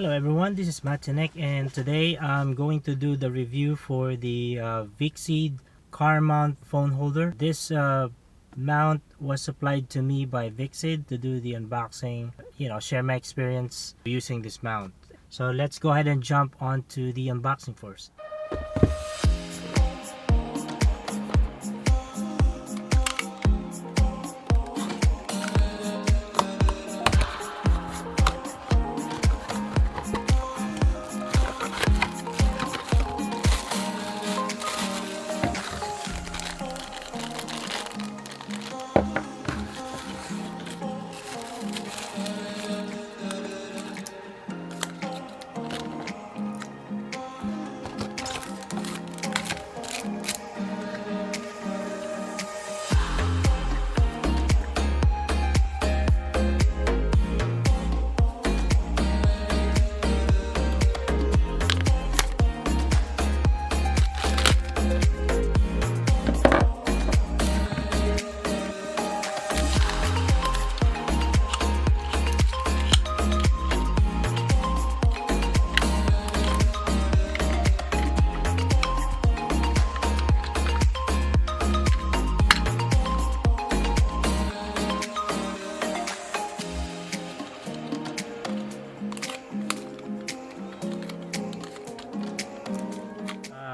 Hello everyone, this is Matinek, and today I'm going to do the review for the Vicseed car mount phone holder. This mount was supplied to me by Vicseed to do the unboxing, share my experience using this mount. So let's go ahead and jump onto the unboxing first.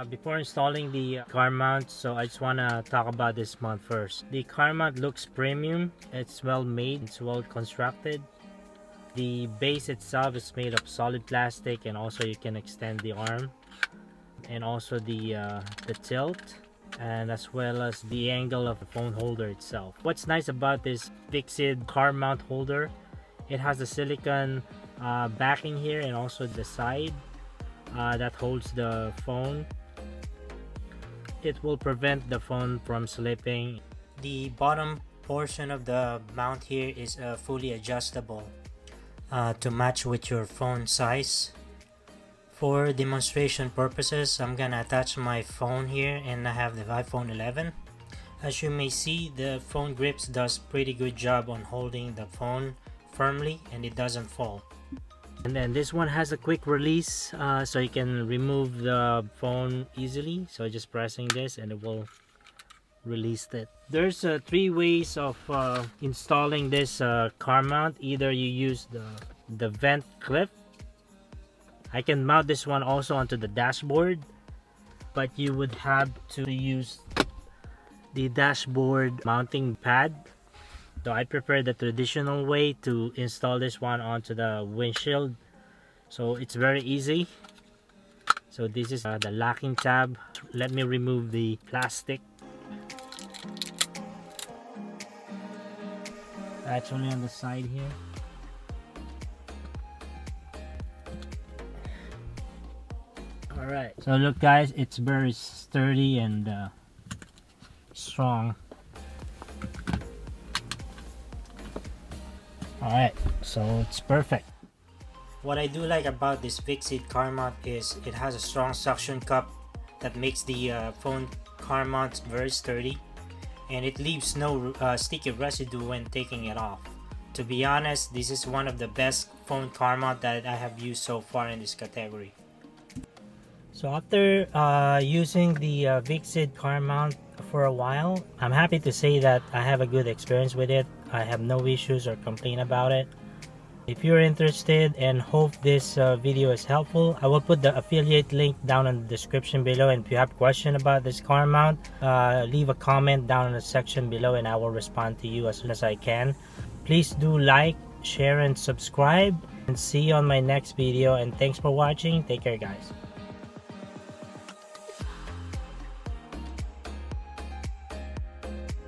Before installing the car mount, so I just want to talk about this mount first. The car mount looks premium. It's well made, it's well constructed. The base itself is made of solid plastic, and also you can extend the arm, and also the tilt, and as well as the angle of the phone holder itself. What's nice about this Vicseed car mount holder, it has a silicone backing here and also the side that holds the phone. It will prevent the phone from slipping. The bottom portion of the mount here is fully adjustable to match with your phone size. For demonstration purposes, I'm gonna attach my phone here, and I have the iPhone 11. As you may see, the phone grips does pretty good job on holding the phone firmly and it doesn't fall. And then this one has a quick release, so you can remove the phone easily. So just pressing this and it will release it. There's 3 ways of installing this car mount. Either you use the vent clip. I can mount this one also onto the dashboard, but you would have to use the dashboard mounting pad. So I prefer the traditional way to install this one onto the windshield. So it's very easy. So this is the locking tab. Let me remove the plastic. Actually on the side here. Alright, so look guys, it's very sturdy and strong. Alright, so it's perfect. What I do like about this Vicseed car mount is it has a strong suction cup that makes the phone car mount very sturdy, and it leaves no sticky residue when taking it off. To be honest, this is one of the best phone car mount that I have used so far in this category. So after using the Vicseed car mount for a while, I'm happy to say that I have a good experience with it. I have no issues or complain about it. If you're interested and hope this video is helpful, I will put the affiliate link down in the description below, and if you have a question about this car mount, leave a comment down in the section below and I will respond to you as soon as I can. Please do like, share and subscribe, and see you on my next video, and thanks for watching. Take care guys.